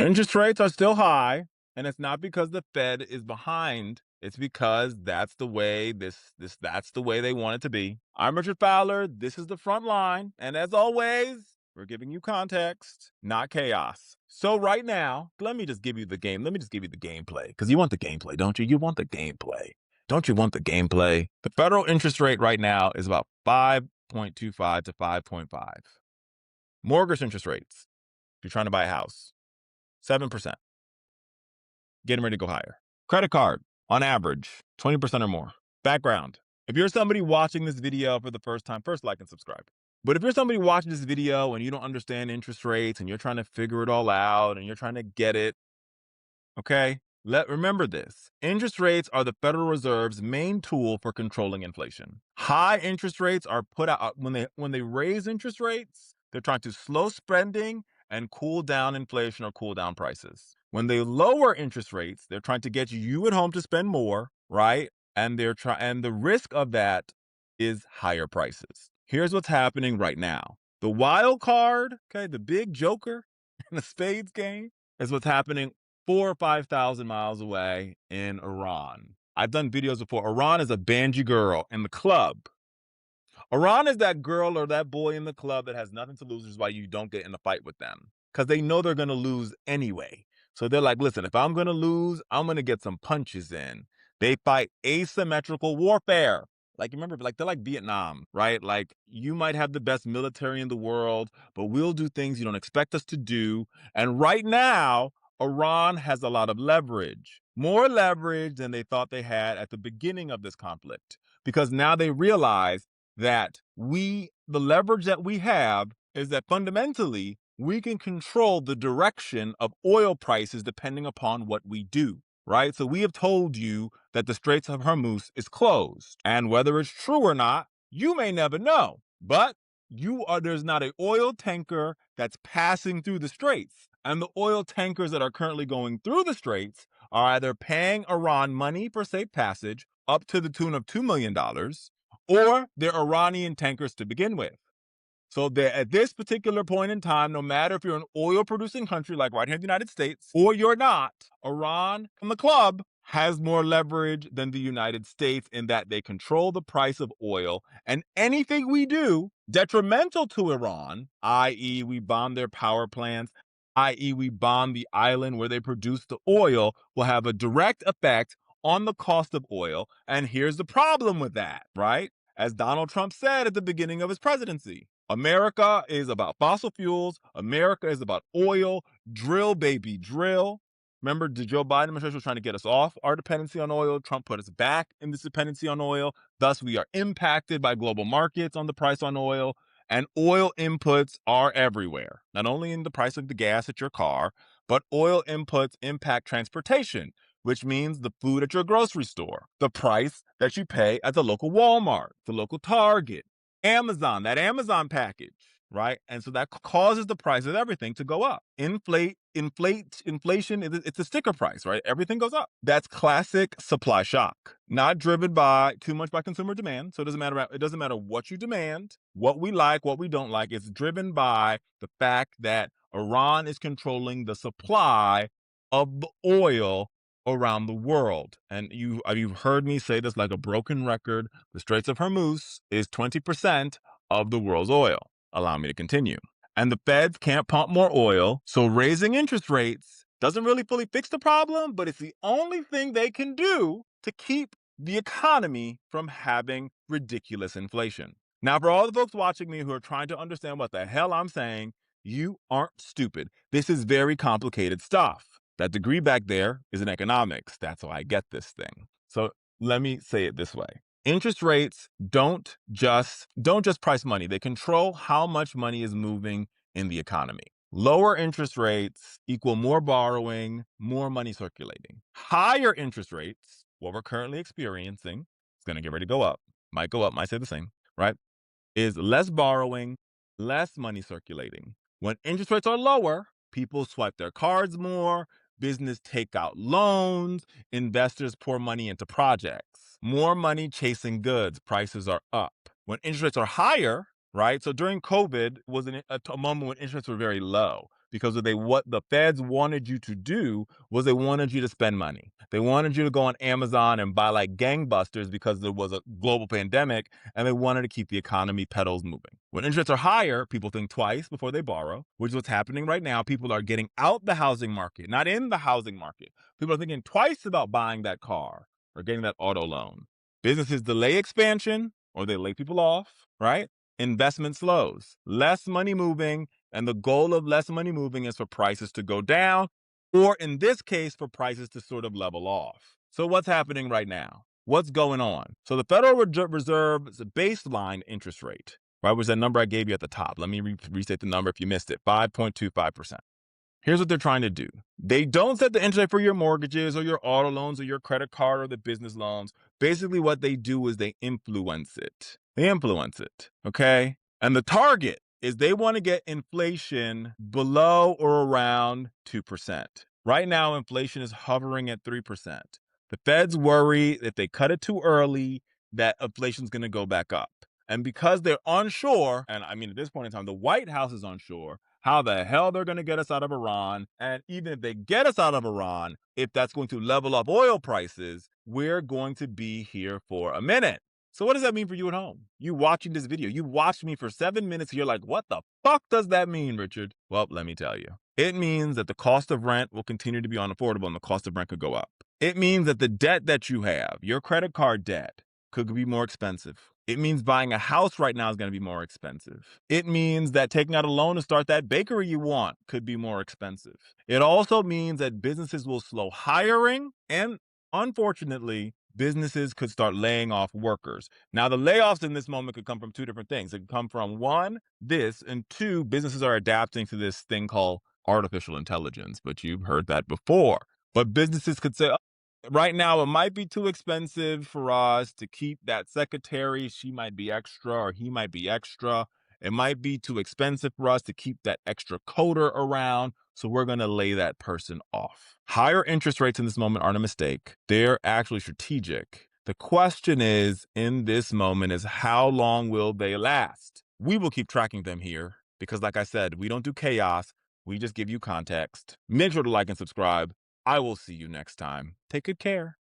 Interest rates are still high, and it's not because the Fed is behind. It's because that's the way that's the way they want it to be. I'm Richard Fowler. This is the front line, and as always, we're giving you context, not chaos. So right now, let me just give you the game. Let me just give you the gameplay, because you want the gameplay, don't you? You want the gameplay. Don't you want the gameplay? The federal interest rate right now is about 5.25 to 5.5. Mortgage interest rates, if you're trying to buy a house, 7%. Getting ready to go higher. Credit card, on average, 20% or more. Background. If you're somebody watching this video for the first time, first like and subscribe. But if you're somebody watching this video and you don't understand interest rates and you're trying to figure it all out and you're trying to get it, okay? Remember this. Interest rates are the Federal Reserve's main tool for controlling inflation. High interest rates are put out when they raise interest rates, they're trying to slow spending and cool down inflation or cool down prices. When they lower interest rates, they're trying to get you at home to spend more, right? And the risk of that is higher prices. Here's what's happening right now. The wild card, okay, the big joker in the spades game is what's happening 4,000 or 5,000 miles away in Iran. I've done videos before. Iran is a banji girl in the club. Iran is that girl or that boy in the club that has nothing to lose, which is why you don't get in a fight with them. Because they know they're going to lose anyway. So they're like, listen, if I'm going to lose, I'm going to get some punches in. They fight asymmetrical warfare. Like, remember, like they're like Vietnam, right? Like, you might have the best military in the world, but we'll do things you don't expect us to do. And right now, Iran has a lot of leverage, more leverage than they thought they had at the beginning of this conflict, because now they realize that the leverage that we have is that fundamentally we can control the direction of oil prices depending upon what we do, right? So we have told you that the Straits of Hormuz is closed, and whether it's true or not, you may never know, but there's not an oil tanker that's passing through the straits. And the oil tankers that are currently going through the straits are either paying Iran money for safe passage up to the tune of $2 million, or they're Iranian tankers to begin with. So at this particular point in time, no matter if you're an oil-producing country like right here in the United States, or you're not, Iran from the club has more leverage than the United States in that they control the price of oil, and anything we do detrimental to Iran, i.e. we bomb their power plants, i.e. we bomb the island where they produce the oil, will have a direct effect on the cost of oil. And here's the problem with that, right? As Donald Trump said at the beginning of his presidency, America is about fossil fuels. America is about oil. Drill, baby, drill. Remember, the Joe Biden administration was trying to get us off our dependency on oil. Trump put us back in this dependency on oil. Thus, we are impacted by global markets on the price on oil. And oil inputs are everywhere, not only in the price of the gas at your car, but oil inputs impact transportation, which means the food at your grocery store, the price that you pay at the local Walmart, the local Target, Amazon, that Amazon package, right? And so that causes the price of everything to go up. Inflation, it's a sticker price, right? Everything goes up. That's classic supply shock, not driven by too much by consumer demand. So it doesn't matter what you demand, what we like, what we don't like. It's driven by the fact that Iran is controlling the supply of the oil around the world. And you've heard me say this like a broken record. The Straits of Hormuz is 20% of the world's oil. Allow me to continue. And the feds can't pump more oil, so raising interest rates doesn't really fully fix the problem, but it's the only thing they can do to keep the economy from having ridiculous inflation. Now, for all the folks watching me who are trying to understand what the hell I'm saying, you aren't stupid. This is very complicated stuff. That degree back there is in economics. That's how I get this thing. So let me say it this way. Interest rates don't just price money. They control how much money is moving in the economy. Lower interest rates equal more borrowing, more money circulating. Higher interest rates, what we're currently experiencing, it's going to get ready to go up, might stay the same, right? Is less borrowing, less money circulating. When interest rates are lower, people swipe their cards more, business take out loans, investors pour money into projects. More money chasing goods, prices are up. When interest rates are higher, right? So during COVID was a moment when interest rates were very low. because what the feds wanted you to do was they wanted you to spend money. They wanted you to go on Amazon and buy like gangbusters because there was a global pandemic, and they wanted to keep the economy pedals moving. When interests are higher, people think twice before they borrow, which is what's happening right now. People are getting out the housing market, not in the housing market. People are thinking twice about buying that car or getting that auto loan. Businesses delay expansion or they lay people off, right? Investment slows, less money moving, and the goal of less money moving is for prices to go down, or in this case, for prices to sort of level off. So what's happening right now? What's going on? So the Federal Reserve's baseline interest rate, right, was that number I gave you at the top. Let me restate the number if you missed it, 5.25%. Here's what they're trying to do. They don't set the interest rate for your mortgages or your auto loans or your credit card or the business loans. Basically, what they do is they influence it. Okay? And the target is they want to get inflation below or around 2%. Right now, inflation is hovering at 3%. The feds worry if they cut it too early, that inflation's going to go back up. And because they're unsure, and I mean, at this point in time, the White House is unsure how the hell they're going to get us out of Iran. And even if they get us out of Iran, if that's going to level up oil prices, we're going to be here for a minute. So what does that mean for you at home? You watching this video, you watched me for 7 minutes. You're like, what the fuck does that mean, Richard? Well, let me tell you. It means that the cost of rent will continue to be unaffordable and the cost of rent could go up. It means that the debt that you have, your credit card debt, could be more expensive. It means buying a house right now is going to be more expensive. It means that taking out a loan to start that bakery you want could be more expensive. It also means that businesses will slow hiring, and unfortunately, businesses could start laying off workers. Now, the layoffs in this moment could come from two different things. It could come from one, this, and two, businesses are adapting to this thing called artificial intelligence, but you've heard that before. But businesses could say, right now, it might be too expensive for us to keep that secretary. She might be extra or he might be extra. It might be too expensive for us to keep that extra coder around. So we're going to lay that person off. Higher interest rates in this moment aren't a mistake. They're actually strategic. The question is, in this moment, is how long will they last? We will keep tracking them here because, like I said, we don't do chaos. We just give you context. Make sure to like and subscribe. I will see you next time. Take good care.